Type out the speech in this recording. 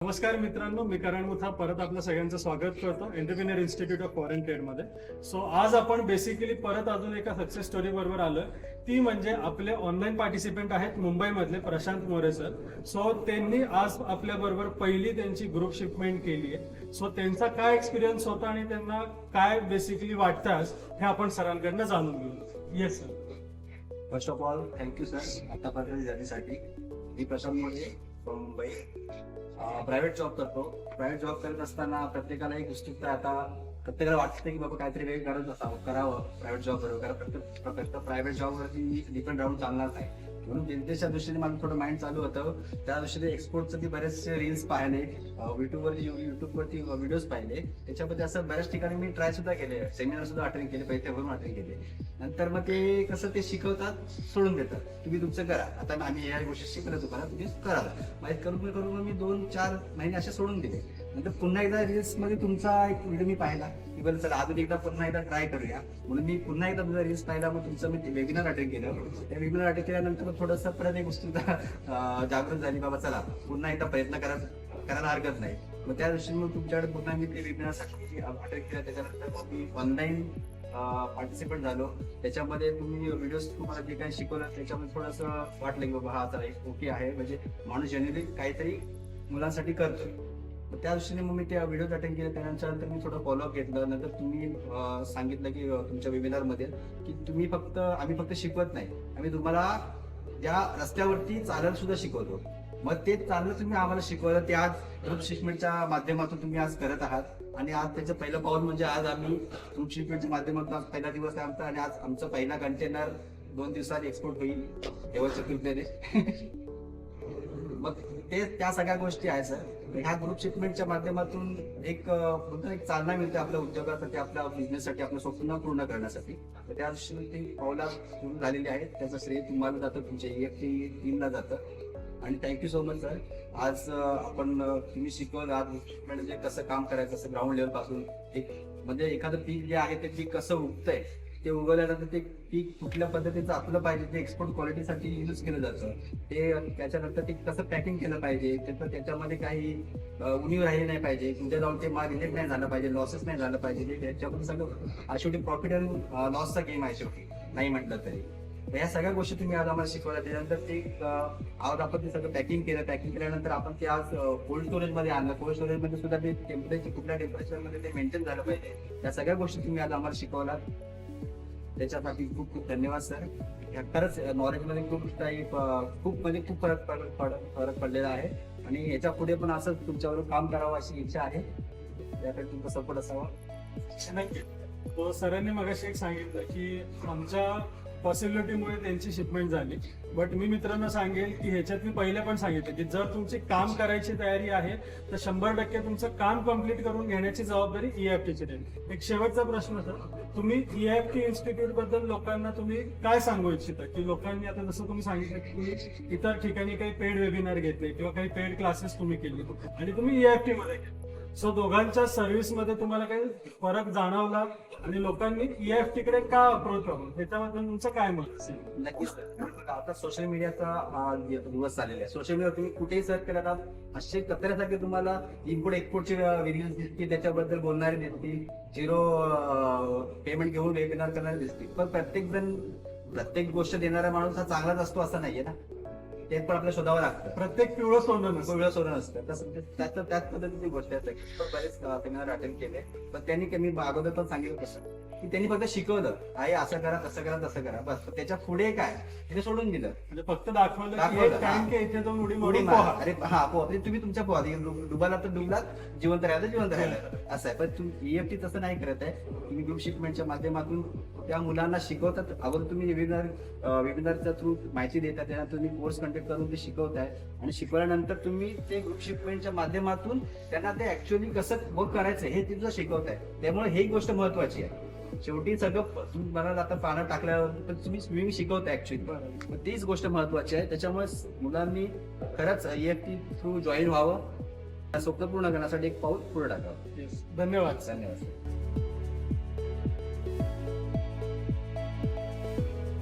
नमस्कार मित्रांनो, मी करण मुथा परत आपलं सगळ्यांचं स्वागत करतो entrepreneur institute of foreign trade मध्ये. सो आज आपण बेसिकली परत अजून एका सक्सेस स्टोरी बरोबर आलोय. ती म्हणजे आपले ऑनलाईन पार्टिसिपेंट आहेत मुंबईमधले प्रशांत मोरे सर. सो त्यांनी आज आपल्या बरोबर पहिली त्यांची ग्रुप शिपमेंट केली आहे. सो त्यांचा काय एक्सपिरियन्स होता आणि त्यांना काय बेसिकली वाटतं आज हे आपण सरांकडनं जाणून घेऊ. Yes sir. First of all thank you sir आतापर्यंत जर्नीसाठी. मी प्रशांत मोरे मुंबई. प्रायव्हेट जॉब करतो. प्रायव्हेट जॉब करत असताना प्रत्येकाला एक उत्सुकता, आता प्रत्येकाला वाटतं की बाबा काहीतरी वेळ करावं प्रायव्हेट जॉब बरोबर. कारण फक्त प्रायव्हेट जॉबवरती डिपेंड राहून चालणार नाही. म्हणून बिझनेसच्या दृष्टीने माझं थोडं माइंड चालू होतं. त्या दृष्टीने एक्सपोर्टचं बरेचसे रील्स पाहिले, युट्यूबवरती व्हिडिओज पाहिले. त्याच्यामध्ये असं बऱ्याच ठिकाणी मी ट्राय सुद्धा केले, सेमिनार सुद्धा अटेंड केले, पैसे भरून अटेंड केले. नंतर मग ते कसं ते शिकवतात, सोडून देतात, तुम्ही तुमचं करा. आता आम्ही या गोष्टी शिकलो तुम्हाला, तुम्ही करा. माहीत करून मी 2-4 महिने असे सोडून दिले. नंतर पुन्हा एकदा रील्स मध्ये तुमचा एक व्हिडिओ मी पाहिला की बरं चला अजून एकदा पुन्हा एकदा ट्राय करूया म्हणून मी पुन्हा एकदा तुझा रील्स पाहिला. मग तुमचं मी वेबिनार अटेंड केलं. त्या वेबिनार अटेंड केल्यानंतर थोडंसं परत एक उत्सुकता जागृत झाली, बाबा चला पुन्हा एकदा प्रयत्न करायला हरकत नाही. मग त्या दृष्टीने मग तुमच्याकडे पुन्हा मी ते वेबिनारसाठी अटेंड केलं. त्याच्यानंतर मी ऑनलाईन पार्टिसिपेट झालो. त्याच्यामध्ये तुम्ही व्हिडिओज तुम्हाला जे काही शिकवलं त्याच्यामध्ये थोडंसं वाटलं की बाबा हा चला एक ओके आहे, म्हणजे माणूस जनरली काहीतरी मुलांसाठी करतोय. त्या दृष्टीने मग मी त्या व्हिडिओज अटेंड केले. त्यानंतर मी थोडं फॉलोअप घेतलं. नंतर तुम्ही सांगितलं की तुमच्या वेबिनारमध्ये की आम्ही फक्त शिकवत नाही, आम्ही तुम्हाला या रस्त्यावरती चालायला सुद्धा शिकवतो. मग ते चाललं तुम्ही आम्हाला शिकवलं, ते आज ग्रुप शिपमेंटच्या माध्यमातून तुम्ही आज करत आहात. आणि आज त्याचं पहिलं पाऊल म्हणजे आज आम्ही ग्रुप शिपमेंटच्या माध्यमातून आज पहिला दिवस आहे आमचा. आणि आज आमचा पहिला कंटेनर 2 दिवसात एक्सपोर्ट होईल देवाच्या कृपेने. मग ते त्या सगळ्या गोष्टी आहेत सर. ह्या ग्रुप शिपमेंटच्या माध्यमातून एक चालना मिळते आपल्या उद्योगासाठी, आपल्या बिझनेससाठी, आपलं स्वप्न पूर्ण करण्यासाठी. तर त्या दृष्टीने ती पावलं सुरू झालेली आहेत. त्याचं श्रेय तुम्हाला जातं, तुमच्या EFT टीमला जातं. आणि थँक्यू सो मच सर. आज तुम्ही शिकवलं आज म्हणजे कसं काम करायचं, कसं ग्राउंड लेवल पासून एक म्हणजे एखादं पीक जे आहे ते पीक कसं उगतंय, ते उगवल्यानंतर ते पीक कुठल्या पद्धतीचं आपलं पाहिजे ते एक्सपोर्ट क्वालिटीसाठी यूज केलं जातं. ते त्याच्यानंतर ते कसं पॅकिंग केलं पाहिजे, त्याच्यामध्ये काही उणीव राहिली नाही पाहिजे, तुमच्या जाऊन ते माल रिजेक्ट नाही झालं पाहिजे, लॉसेस नाही झालं पाहिजे. त्याच्यामध्ये सगळं शेवटी प्रॉफिट अँड लॉसचा गेम आहे शेवटी, नाही म्हटलं तरी. या सगळ्या गोष्टी तुम्ही आज आम्हाला शिकवल्या. त्याच्यानंतर ते आज आपण ते सगळं पॅकिंग केल्यानंतर आपण ते आज कोल्ड स्टोरेजमध्ये आणलं. कोल्ड स्टोरेजमध्ये सुद्धा ते कुठल्या टेम्परेचरमध्ये ते मेंटेन झालं पाहिजे. या सगळ्या गोष्टी तुम्ही आज आम्हाला शिकवलात, त्याच्यासाठी खूप खूप धन्यवाद सर. खरंच नॉलेजमध्ये खूप फरक पडलेला आहे. आणि याच्या पुढे पण असंच तुमच्यावर काम करावं अशी इच्छा आहे. त्यासाठी तुमचा सपोर्ट असावा. नक्की. तो सरांनी मगाशी एक सांगितलं की आमच्या पॉसिबिलिटीमुळे त्यांची शिपमेंट झाली. बट मी मित्रांनो सांगेल की ह्याच्यात मी पहिले पण सांगितलं की जर तुमची काम करायची तयारी आहे तर 100% तुमचं काम कम्प्लीट करून घेण्याची जबाबदारी EFTची राहील. एक शेवटचा प्रश्न सर, तुम्ही EFT इन्स्टिट्यूट बद्दल लोकांना तुम्ही काय सांगू इच्छिता की लोकांनी आता जसं तुम्ही सांगितलं की तुम्ही इतर ठिकाणी काही पेड वेबिनार घेतले किंवा काही पेड क्लासेस तुम्ही केले आणि तुम्ही EFT मध्ये घेतले. सो दोघांच्या सर्व्हिस मध्ये तुम्हाला काही फरक जाणवला आणि लोकांनी EFT कडे का अप्रोच व्हावं त्याच्याबद्दल तुमचं काय मत असेल? नक्कीच. आता सोशल मीडियाचा दिवस चाललेला आहे. सोशल मीडियावर तुम्ही कुठेही सर्च केला तर असे कचऱ्यासारखे तुम्हाला इम्पोर्ट एक्सपोर्टचे व्हिडिओज दिसतील, त्याच्याबद्दल बोलणारे दिसतील, 0 पेमेंट घेऊन वेबिनार करणारे दिसतील. पण प्रत्येक गोष्ट देणारा माणूस हा चांगलाच असतो असं नाहीये ना. ते पण आपल्याला शोधावं लागतं. प्रत्येक पिवळं सोनं नसतं. त्याच पद्धतीची गोष्ट आहे. बरेच सेमिनार अटेंड केले, पण त्यांनी मी अगोदर पण सांगितलं कसं की त्यांनी फक्त शिकवलं आहे असं करा तसं करा तसं करा, बस. त्याच्या पुढे काय ते सोडून दिलं. म्हणजे फक्त दाखवलं उडी मारा. अरे हा पोहा तुम्ही तुमच्या पोहा डुबाला तर डुबलात, जिवंत राहिलं असं आहे. पण तुम्ही EFT तसं नाही करत आहे. तुम्ही ग्रुप शिपमेंटच्या माध्यमातून त्या मुलांना शिकवतात. अगोदर तुम्ही वेबिनारच्या थ्रू माहिती देतात, त्यानंतर तुम्ही कोर्स कंडक्ट करून ते शिकवताय आणि शिकवल्यानंतर तुम्ही ते ग्रुप शिपमेंटच्या माध्यमातून त्यांना ते ऍक्च्युअली कसं वर्क करायचं हे तिथं शिकवताय. त्यामुळे ही गोष्ट महत्वाची आहे. शेवटी सगळं तुम्ही मला आता पाण्यात टाकल्यावर पण तुम्ही स्विमिंग शिकवताय ऍक्च्युअली, तीच गोष्ट महत्वाची आहे. त्याच्यामुळे मुलांनी खरंच EFT थ्रू जॉईन व्हावं, स्वप्न पूर्ण करण्यासाठी एक पाऊल पुढे टाकावं. धन्यवाद. धन्यवाद.